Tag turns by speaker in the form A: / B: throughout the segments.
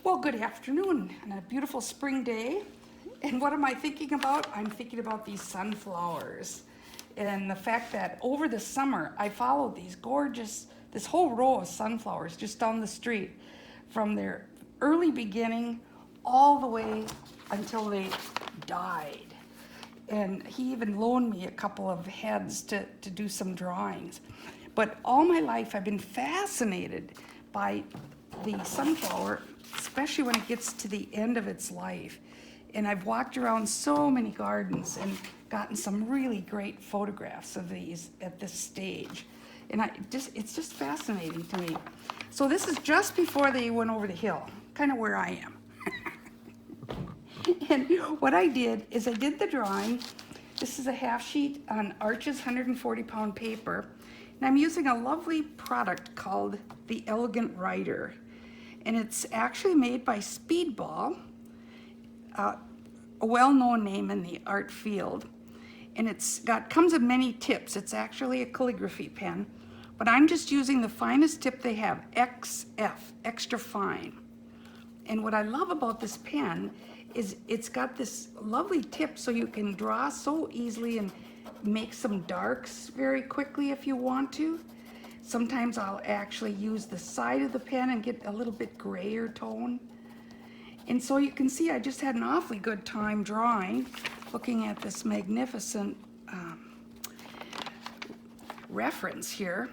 A: Well, good afternoon on a beautiful spring day. And what am I thinking about? I'm thinking about these sunflowers and the fact that over the summer I followed these gorgeous, this whole row of sunflowers just down the street from their early beginning all the way until they died. And he even loaned me a couple of heads to do some drawings. But all my life I've been fascinated by the sunflower, especially when it gets to the end of its life. And I've walked around so many gardens and gotten some really great photographs of these at this stage. And it's just fascinating to me. So this is just before they went over the hill, kind of where I am. And what I did is I did the drawing. This is a half sheet on Arches 140-pound paper. And I'm using a lovely product called the Elegant Writer. And it's actually made by Speedball, a well-known name in the art field. And comes with many tips. It's actually a calligraphy pen, but I'm just using the finest tip they have, XF, extra fine. And what I love about this pen is it's got this lovely tip so you can draw so easily and make some darks very quickly if you want to. Sometimes I'll actually use the side of the pen and get a little bit grayer tone. And so you can see I just had an awfully good time drawing, looking at this magnificent reference here.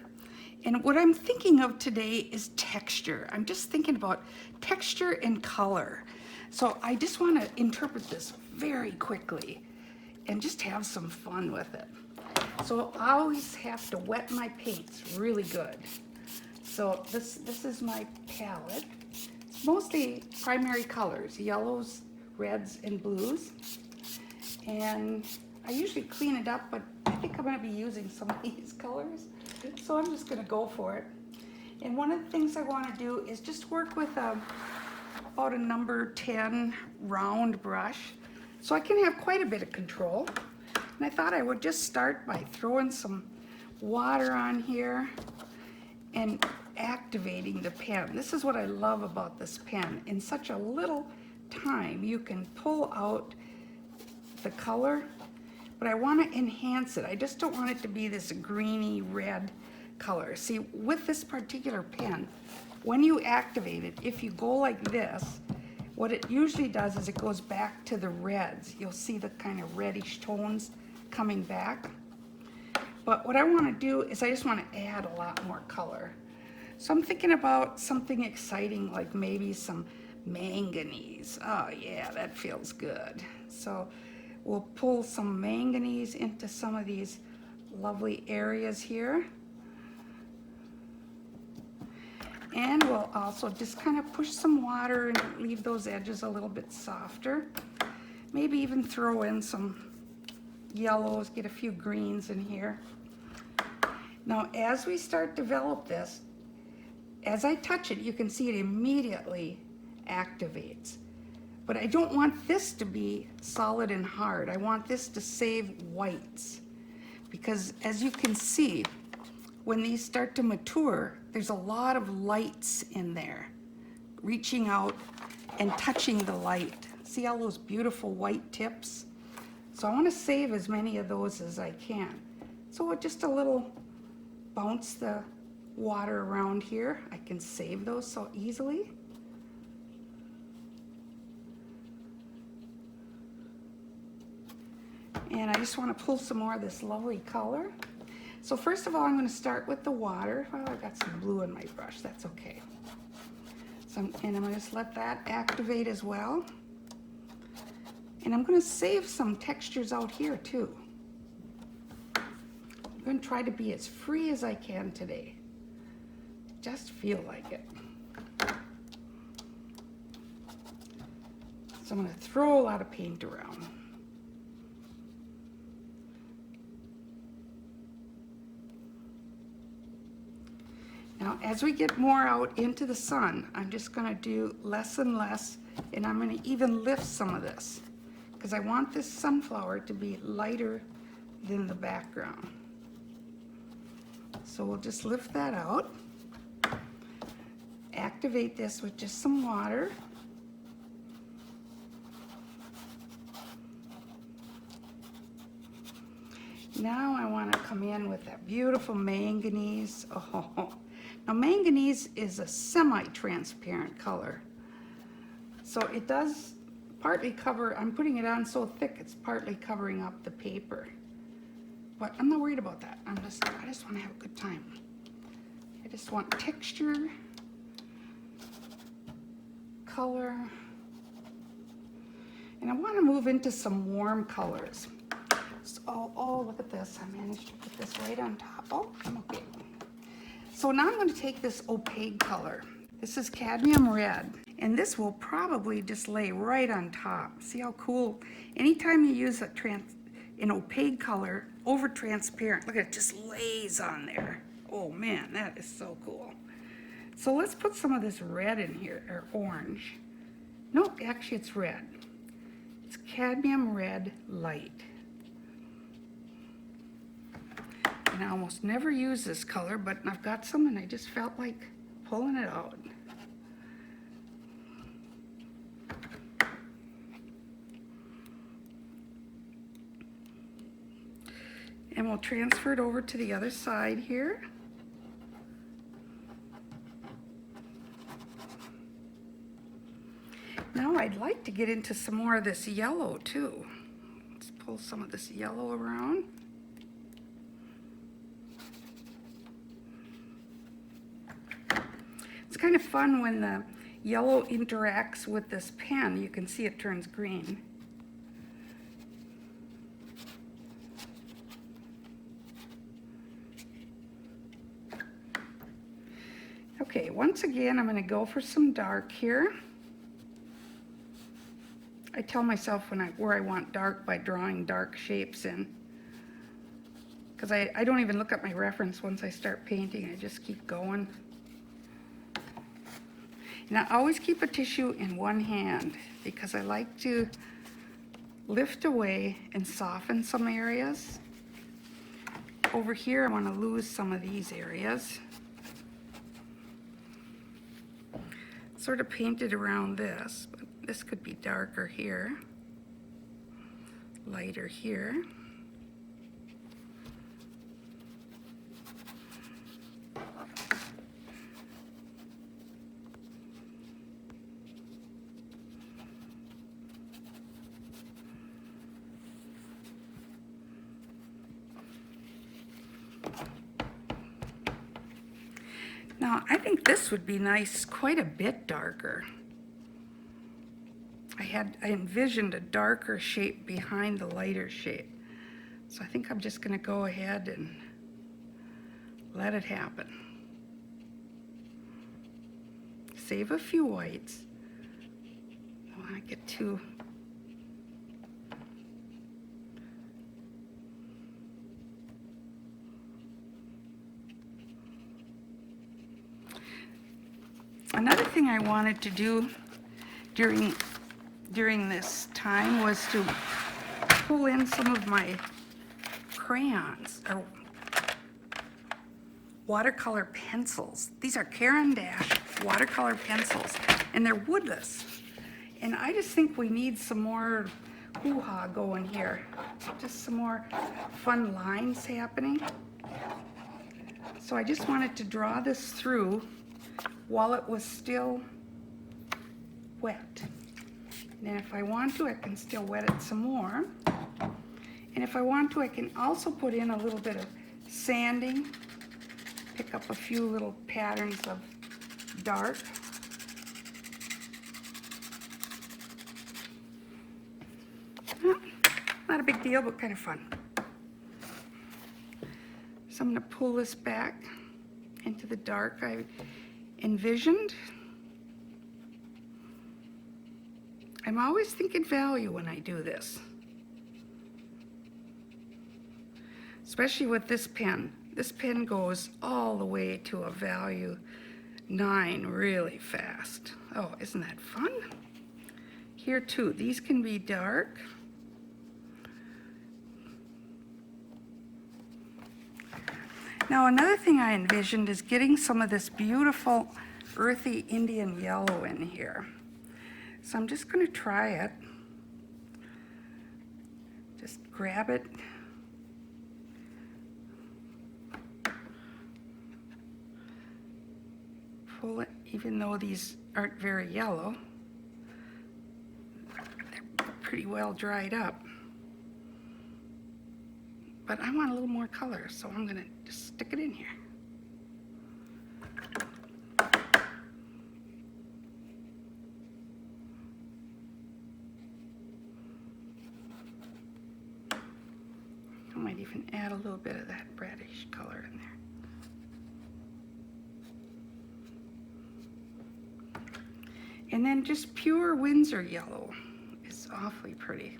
A: And what I'm thinking of today is texture. I'm just thinking about texture and color. So I just want to interpret this very quickly and just have some fun with it. So I always have to wet my paints really good. So this is my palette. It's mostly primary colors, yellows, reds, and blues. And I usually clean it up, but I think I'm going to be using some of these colors. So I'm just going to go for it. And one of the things I want to do is just work with about a number 10 round brush, so I can have quite a bit of control. And I thought I would just start by throwing some water on here and activating the pen. This is what I love about this pen. In such a little time, you can pull out the color, but I want to enhance it. I just don't want it to be this greeny red color. See, with this particular pen, when you activate it, if you go like this, what it usually does is it goes back to the reds. You'll see the kind of reddish tones coming back. But what I want to do is I just want to add a lot more color. So I'm thinking about something exciting, like maybe some manganese. Oh yeah, that feels good. So we'll pull some manganese into some of these lovely areas here. And we'll also just kind of push some water and leave those edges a little bit softer. Maybe even throw in some yellows, get a few greens in here. Now, as we start to develop this, as I touch it, you can see it immediately activates. But I don't want this to be solid and hard. I want this to save whites. Because as you can see, when these start to mature, there's a lot of lights in there, reaching out and touching the light. See all those beautiful white tips? So I want to save as many of those as I can. So with just a little bounce the water around here, I can save those so easily. And I just want to pull some more of this lovely color. So first of all, I'm going to start with the water. Well, I've got some blue in my brush, that's okay. And I'm going to just let that activate as well. And I'm going to save some textures out here too. I'm going to try to be as free as I can today. Just feel like it. So I'm going to throw a lot of paint around. Now, as we get more out into the sun, I'm just going to do less and less, and I'm going to even lift some of this, because I want this sunflower to be lighter than the background. So we'll just lift that out, activate this with just some water, Now I want to come in with that beautiful manganese. Oh, now manganese is a semi-transparent color. So it does partly cover, I'm putting it on so thick it's partly covering up the paper. But I'm not worried about that. I just want to have a good time. I just want texture, color, and I want to move into some warm colors. So, oh, look at this. I managed to put this right on top. Oh, I'm okay. So now I'm going to take this opaque color. This is cadmium red, and this will probably just lay right on top. See how cool? Anytime you use an opaque color over transparent, look at it, just lays on there. Oh man, that is so cool. So let's put some of this red in here, or orange. No, actually it's red. It's cadmium red light. And I almost never use this color, but I've got some and I just felt like pulling it out. And we'll transfer it over to the other side here. Now I'd like to get into some more of this yellow too. Let's pull some of this yellow around. It's kind of fun when the yellow interacts with this pen. You can see it turns green. Okay, once again, I'm going to go for some dark here. I tell myself where I want dark by drawing dark shapes in. Because I don't even look at my reference once I start painting. I just keep going. And I always keep a tissue in one hand because I like to lift away and soften some areas. Over here, I want to lose some of these areas. Sort of painted around this, but this could be darker here, lighter here. Now, I think this would be nice, quite a bit darker. I envisioned a darker shape behind the lighter shape. So I think I'm just going to go ahead and let it happen. Save a few whites. I don't want to get too... Another thing I wanted to do during this time was to pull in some of my crayons or watercolor pencils. These are Caran d'Ache watercolor pencils, and they're woodless. And I just think we need some more hoo-ha going here. Just some more fun lines happening. So I just wanted to draw this through while it was still wet. And if I want to, I can still wet it some more. And if I want to, I can also put in a little bit of sanding, pick up a few little patterns of dark. Not a big deal, but kind of fun. So I'm going to pull this back into the dark I envisioned. I'm always thinking value when I do this, especially with this pen. This pen goes all the way to a value 9 really fast. Oh, isn't that fun? Here too, these can be dark. Now another thing I envisioned is getting some of this beautiful earthy Indian yellow in here. So I'm just going to try it. Just grab it pull it, even though these aren't very yellow. They're pretty well dried up. But I want a little more color, so I'm gonna just stick it in here. I might even add a little bit of that reddish color in there. And then just pure Windsor yellow is awfully pretty.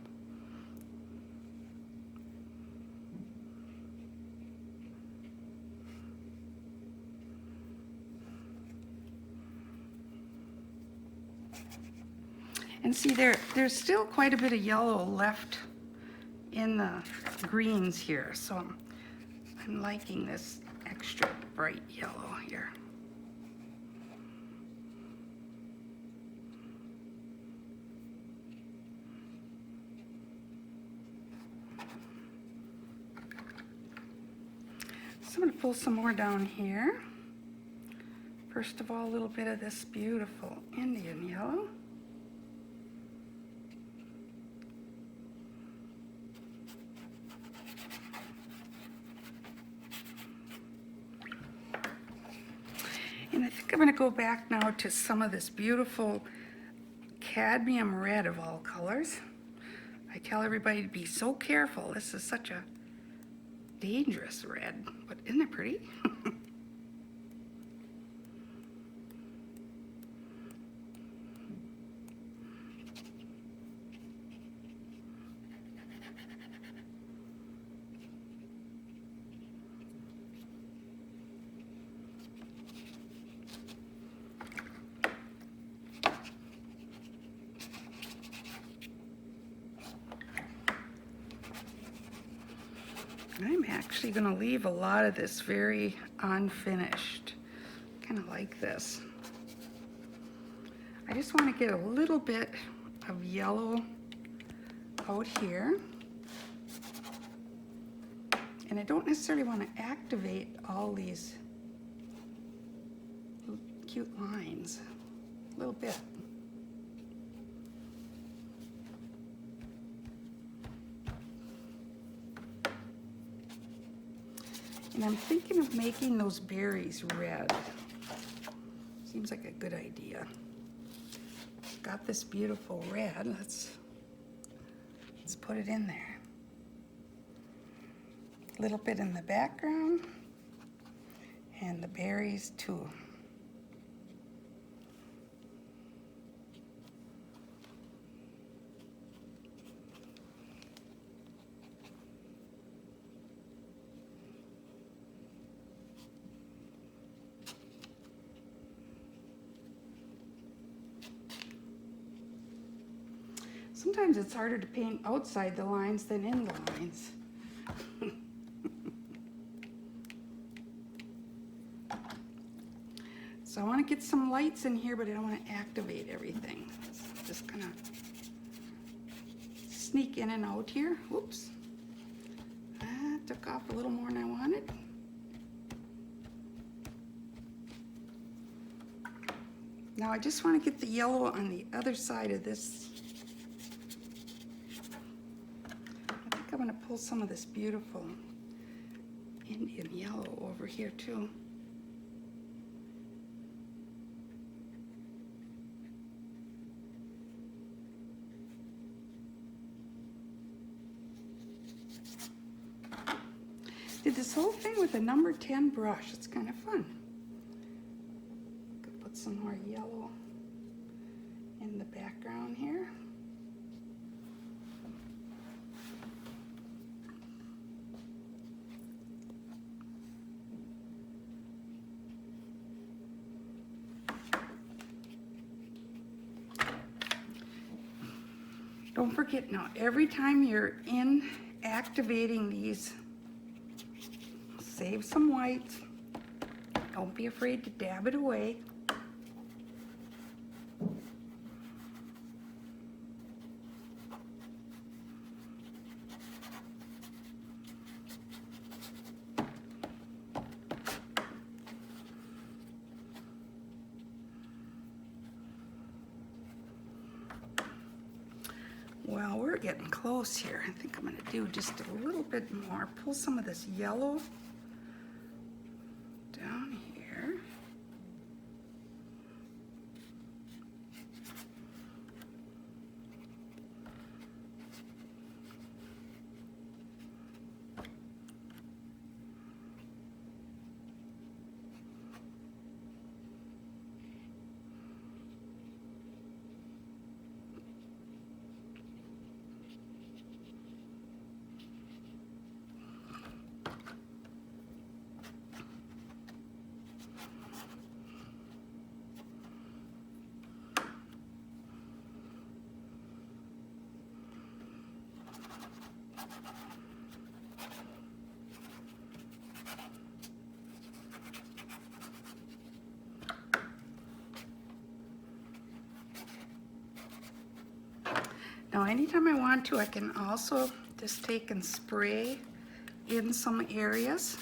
A: And see, there's still quite a bit of yellow left in the greens here, so I'm liking this extra bright yellow here. So I'm going to pull some more down here. First of all, a little bit of this beautiful Indian yellow. And I think I'm going to go back now to some of this beautiful cadmium red of all colors. I tell everybody to be so careful. This is such a dangerous red, but isn't it pretty? I'm actually going to leave a lot of this very unfinished. Kind of like this. I just want to get a little bit of yellow out here. And I don't necessarily want to activate all these cute lines. A little bit. And I'm thinking of making those berries red. Seems like a good idea. Got this beautiful red. Let's put it in there. A little bit in the background, and the berries too. Sometimes it's harder to paint outside the lines than in the lines. So I want to get some lights in here, but I don't want to activate everything. So just kind of sneak in and out here. Whoops. That took off a little more than I wanted. Now I just want to get the yellow on the other side of this. I think I'm going to pull some of this beautiful Indian yellow over here too. Did this whole thing with a number 10 brush. It's kind of fun. Could put some more yellow in the background here. Don't forget now, every time you're in activating these, save some white. Don't be afraid to dab it away. getting close here. I think I'm going to do just a little bit more. Pull some of this yellow down here. Now, anytime I want to, I can also just take and spray in some areas.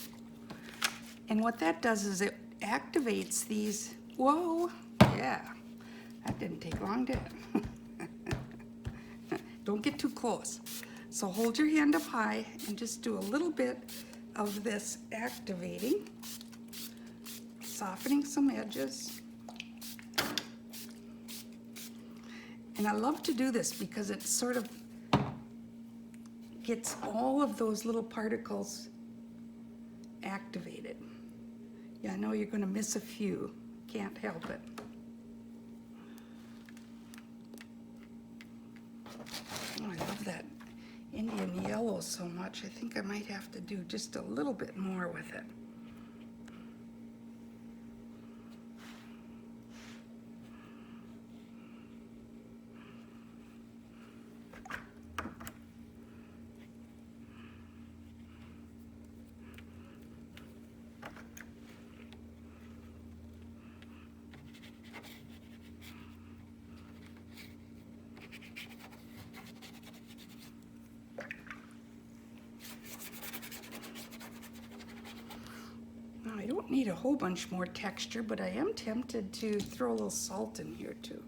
A: And what that does is it activates these, whoa, yeah, that didn't take long, did it? Don't get too close. So hold your hand up high and just do a little bit of this activating, softening some edges. And I love to do this because it sort of gets all of those little particles activated. Yeah, I know you're going to miss a few. Can't help it. Oh, I love that Indian yellow so much. I think I might have to do just a little bit more with it. I don't need a whole bunch more texture, but I am tempted to throw a little salt in here too.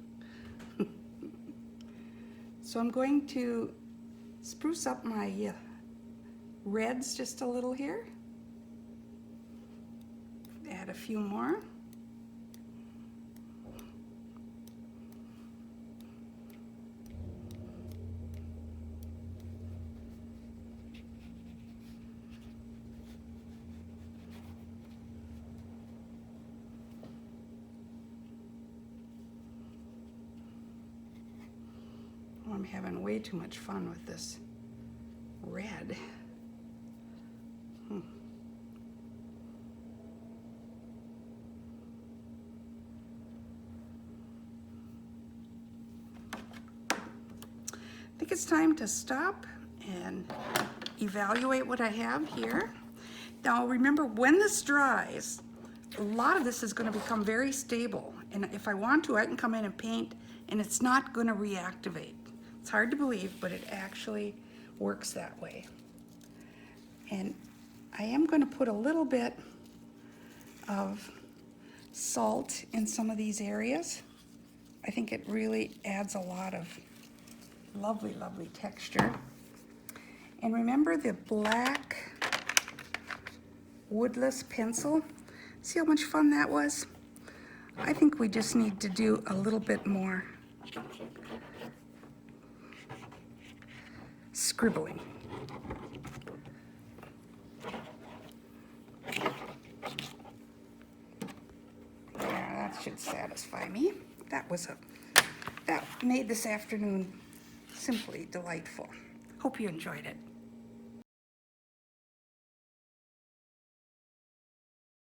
A: So I'm going to spruce up my reds just a little here. Add a few more. I'm having way too much fun with this red. I think it's time to stop and evaluate what I have here. Now remember, when this dries, a lot of this is going to become very stable, and if I want to, I can come in and paint and it's not going to reactivate. It's hard to believe, but it actually works that way. And I am going to put a little bit of salt in some of these areas. I think it really adds a lot of lovely, lovely texture. And remember the black woodless pencil? See how much fun that was? I think we just need to do a little bit more scribbling. Yeah, that should satisfy me. That made this afternoon simply delightful. Hope you enjoyed it.